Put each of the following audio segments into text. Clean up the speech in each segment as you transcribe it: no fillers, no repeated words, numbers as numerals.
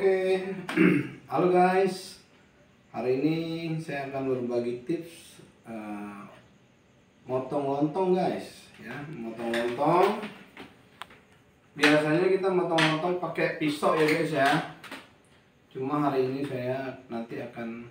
Oke, halo guys. Hari ini saya akan berbagi tips motong lontong guys. Ya, motong lontong. Biasanya kita motong lontong pakai pisau ya guys ya. Cuma hari ini saya nanti akan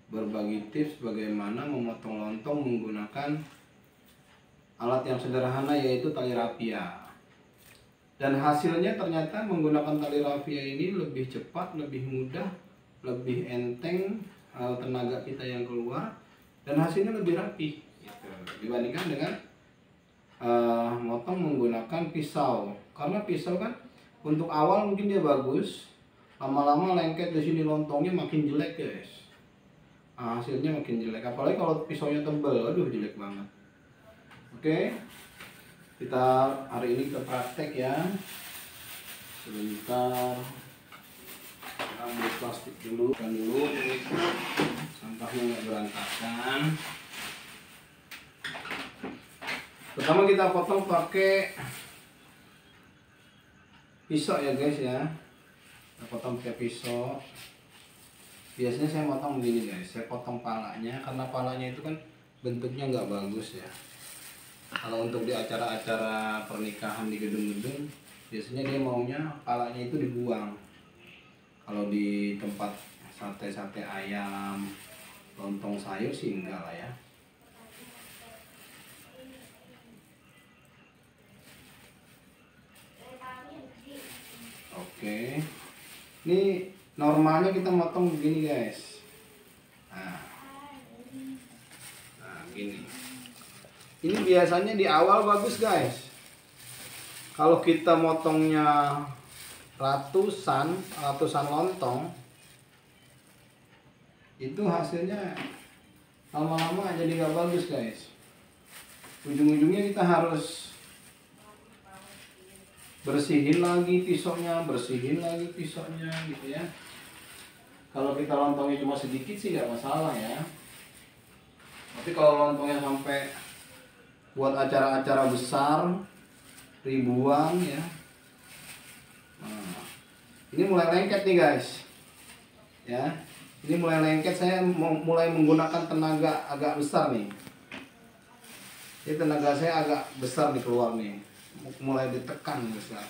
berbagi tips bagaimana memotong lontong menggunakan alat yang sederhana, yaitu tali rapia. Dan hasilnya ternyata menggunakan tali rapia ini lebih cepat, lebih mudah, lebih enteng tenaga kita yang keluar, dan hasilnya lebih rapi gitu, dibandingkan dengan motong menggunakan pisau. Karena pisau kan untuk awal mungkin dia bagus, lama-lama lengket di sini lontongnya makin jelek guys. Hasilnya makin jelek, apalagi kalau pisaunya tebal, aduh jelek banget. Oke, kita hari ini kita praktek ya. Sebentar, kita ambil plastik dulu, sampahnya nggak berantakan. Pertama kita potong pakai pisau ya guys ya. Kita potong pakai pisau. Biasanya saya potong begini guys, saya potong palanya, karena palanya itu kan bentuknya nggak bagus ya. Kalau untuk di acara-acara pernikahan di gedung-gedung, biasanya dia maunya palanya itu dibuang. Kalau di tempat sate-sate ayam, lontong sayur sih enggak lah ya. Oke, ini normalnya kita motong begini guys. Nah gini. Ini biasanya di awal bagus guys. Kalau kita motongnya ratusan lontong, itu hasilnya lama-lama jadi nggak bagus guys. Ujung-ujungnya kita harus bersihin lagi pisaunya gitu ya. Kalau kita lontongnya cuma sedikit sih nggak masalah ya. Tapi kalau lontongnya sampai buat acara-acara besar ribuan ya, nah, ini mulai lengket nih guys ya. Ini mulai lengket, saya mulai menggunakan tenaga agak besar nih. Ini tenaga saya agak besar nih, keluar nih, mulai ditekan besar,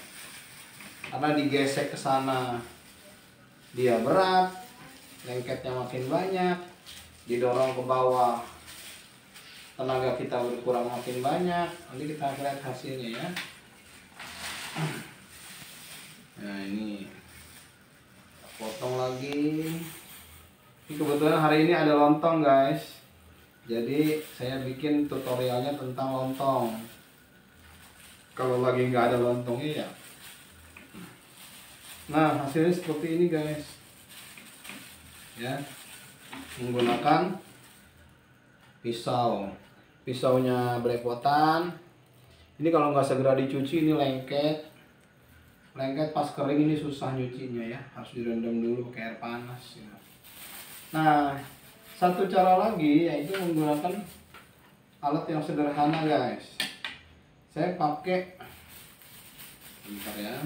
karena digesek ke sana dia berat, lengketnya makin banyak, didorong ke bawah tenaga kita berkurang makin banyak. Nanti kita lihat hasilnya ya. Nah ini potong lagi. Ini kebetulan hari ini ada lontong guys, jadi saya bikin tutorialnya tentang lontong. Kalau lagi nggak ada lontongnya ya. Nah hasilnya seperti ini guys ya, menggunakan pisau. Pisaunya belepotan. Ini kalau nggak segera dicuci ini lengket pas kering ini susah nyucinya ya, harus direndam dulu pakai air panas ya. Nah satu cara lagi yaitu menggunakan alat yang sederhana guys. Saya pakai, bentar ya,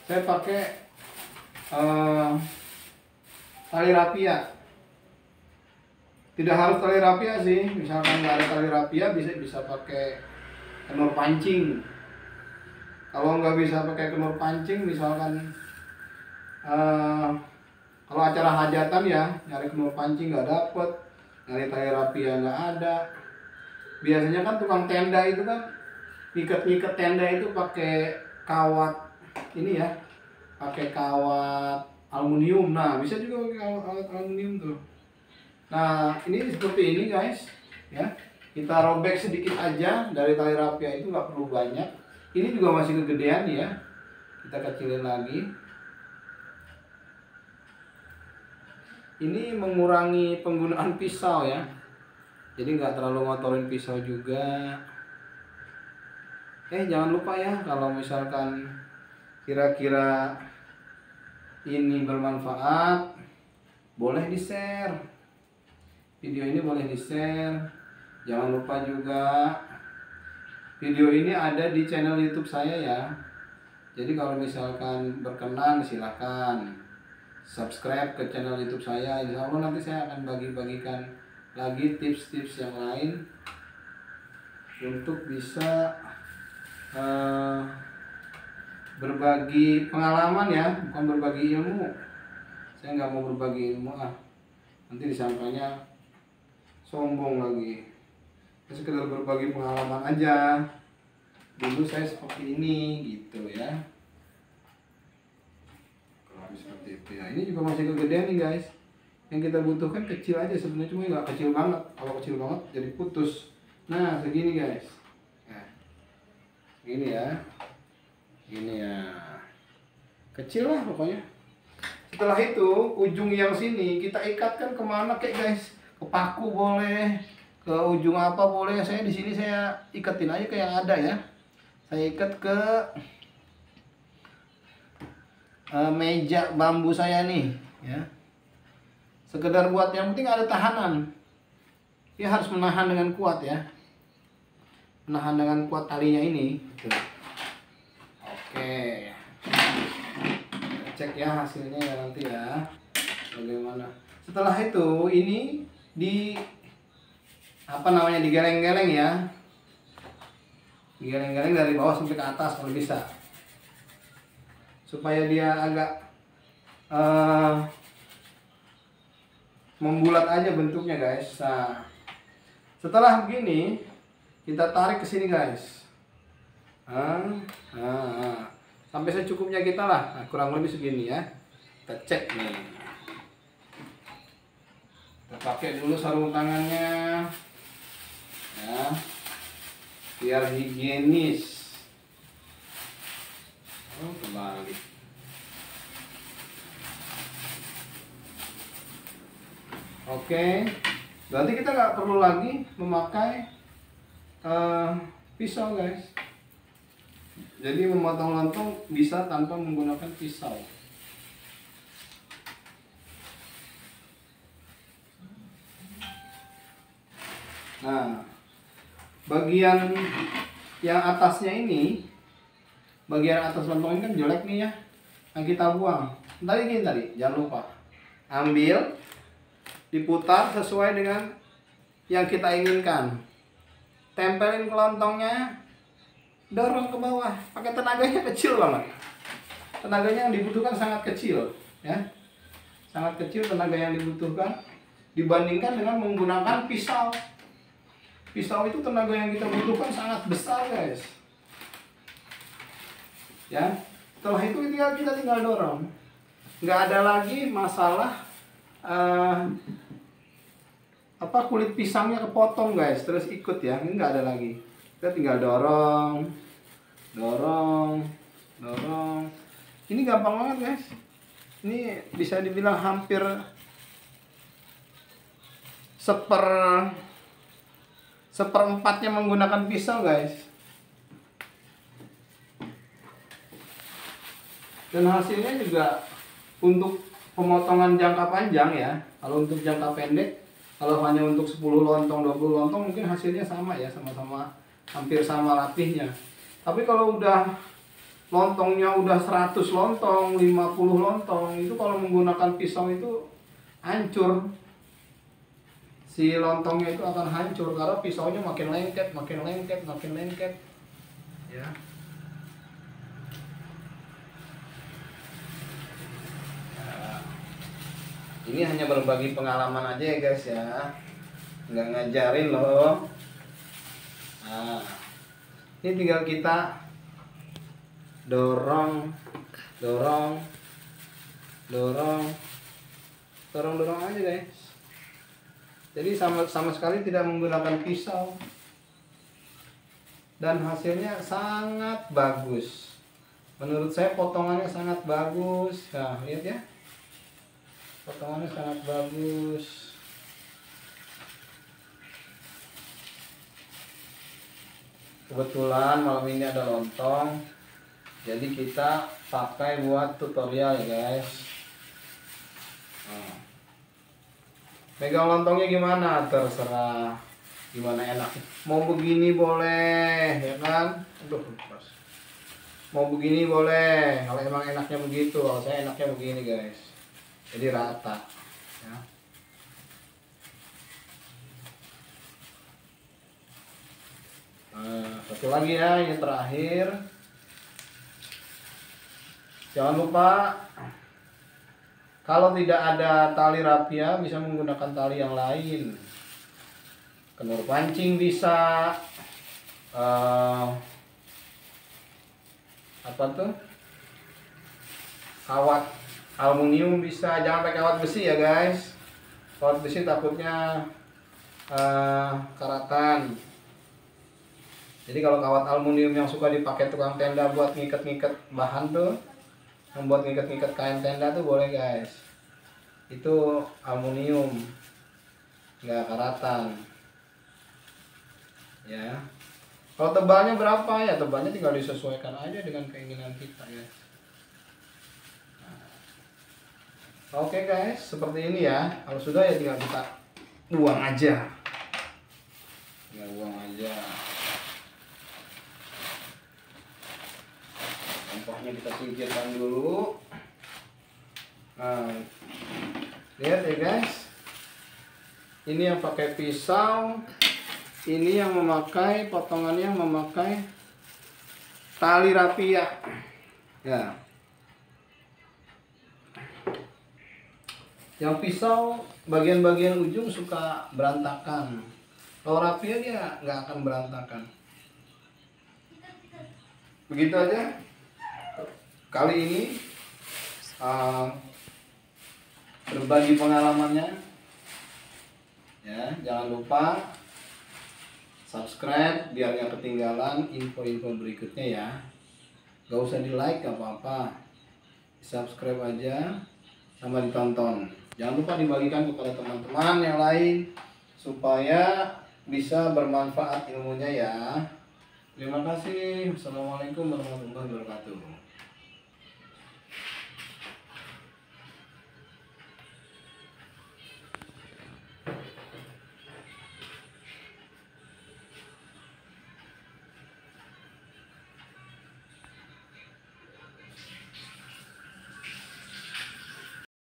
saya pakai tali rapia. Tidak harus tali rapia sih, misalkan nggak ada tali rapia bisa pakai kenur pancing. Kalau nggak bisa pakai kenur pancing, misalkan kalau acara hajatan ya, nyari kenur pancing nggak dapet, nyari tali rapia nggak ada. Biasanya kan tukang tenda itu kan ngiket tenda itu pakai kawat ini ya, pakai kawat aluminium. Nah bisa juga pakai kawat aluminium tuh. Nah ini seperti ini guys ya, kita robek sedikit aja dari tali rapia, itu nggak perlu banyak. Ini juga masih kegedean ya, kita kecilin lagi. Ini mengurangi penggunaan pisau ya, jadi nggak terlalu ngotorin pisau juga. Jangan lupa ya, kalau misalkan kira-kira ini bermanfaat, boleh di-share. Video ini boleh di-share. Jangan lupa juga video ini ada di channel YouTube saya ya. Jadi kalau misalkan berkenan silahkan subscribe ke channel YouTube saya. Insya Allah nanti saya akan bagi-bagikan lagi tips-tips yang lain untuk bisa berbagi pengalaman ya, bukan berbagi ilmu. Saya nggak mau berbagi ilmu nanti disangkanya sombong lagi. Saya sekedar berbagi pengalaman aja. Dulu saya seperti ini gitu ya. Kalau seperti itu ya. Ini juga masih kegedean nih guys. Yang kita butuhkan kecil aja sebenarnya, cuma nggak kecil banget. Kalau kecil banget jadi putus. Nah segini guys. Nah, ini ya. Ini ya. Kecil lah pokoknya. Setelah itu ujung yang sini kita ikatkan kemana kek guys? Ke paku boleh, ke ujung apa boleh. Saya di sini saya ikatin aja ke yang ada ya. Saya ikat ke meja bambu saya nih ya. Sekedar buat yang penting ada tahanan. Dia harus menahan dengan kuat ya. Menahan dengan kuat talinya ini. Gitu. Oke. Cek ya hasilnya ya nanti ya. Bagaimana? Setelah itu ini digeleng-geleng ya. Digeleng-geleng dari bawah sampai ke atas kalau bisa. Supaya dia agak membulat aja bentuknya guys. Nah, setelah begini kita tarik ke sini guys. Sampai secukupnya kita lah. Nah, kurang lebih segini ya. Kita cek nih. Kita pakai dulu sarung tangannya. Ya. Biar higienis. Kembali. Oke. Berarti kita nggak perlu lagi memakai pisau guys. Jadi memotong lontong bisa tanpa menggunakan pisau. Nah, bagian yang atasnya ini, bagian atas lontong ini kan jelek nih ya. Nah kita buang. Tadi jangan lupa ambil, diputar sesuai dengan yang kita inginkan. Tempelin ke lontongnya. Dorong ke bawah, pakai tenaganya kecil banget. Tenaganya yang dibutuhkan sangat kecil, ya. Sangat kecil tenaga yang dibutuhkan dibandingkan dengan menggunakan pisau. Pisau itu tenaga yang kita butuhkan sangat besar, guys. Ya. Setelah itu kita tinggal dorong. Nggak ada lagi masalah kulit pisangnya kepotong, guys. Terus ikut ya, nggak ada lagi. Kita tinggal dorong. Ini gampang banget guys. Ini bisa dibilang hampir seperempatnya menggunakan pisau guys. Dan hasilnya juga untuk pemotongan jangka panjang ya. Kalau untuk jangka pendek, kalau hanya untuk 10 lontong, 20 lontong mungkin hasilnya sama ya, sama-sama hampir sama rapihnya. Tapi kalau udah lontongnya udah 100 lontong, 50 lontong, itu kalau menggunakan pisau itu hancur. Si lontongnya itu akan hancur karena pisaunya makin lengket. Ya. Ini hanya berbagi pengalaman aja ya guys ya. Nggak ngajarin loh. Nah, ini tinggal kita dorong aja guys. Jadi sama sekali tidak menggunakan pisau dan hasilnya sangat bagus. Menurut saya potongannya sangat bagus. Nah lihat ya, potongannya sangat bagus. Kebetulan malam ini ada lontong, jadi kita pakai buat tutorial ya guys. Nah. Pegang lontongnya gimana? Terserah, gimana enaknya. Mau begini boleh, ya kan? Aduh, pas. Mau begini boleh, kalau emang enaknya begitu. Kalau saya enaknya begini guys, jadi rata ya. Nah, satu lagi ya, yang terakhir, jangan lupa kalau tidak ada tali rapia bisa menggunakan tali yang lain. Kenur pancing bisa, apa tuh, kawat aluminium bisa. Jangan pakai kawat besi ya guys, kawat besi takutnya karatan. Jadi kalau kawat aluminium yang suka dipakai tukang tenda buat ngiket-ngiket bahan tuh, membuat ngiket-ngiket kain tenda tuh boleh guys, itu aluminium, nggak karatan ya. Kalau tebalnya berapa ya, tebalnya tinggal disesuaikan aja dengan keinginan kita ya. Oke guys, seperti ini ya. Kalau sudah ya tinggal kita buang aja, tinggal buang aja. Sampahnya kita singkirkan dulu. Nah, lihat ya guys, ini yang pakai pisau, ini yang memakai potongannya memakai tali rapia ya. Yang pisau bagian-bagian ujung suka berantakan, kalau rapia dia nggak akan berantakan. Begitu aja kali ini, berbagi pengalamannya ya. Jangan lupa subscribe biar nggak ketinggalan info-info berikutnya ya. Gak usah di like, gak apa-apa, subscribe aja sama ditonton. Jangan lupa dibagikan kepada teman-teman yang lain supaya bisa bermanfaat ilmunya ya. Terima kasih. Assalamualaikum warahmatullahi wabarakatuh.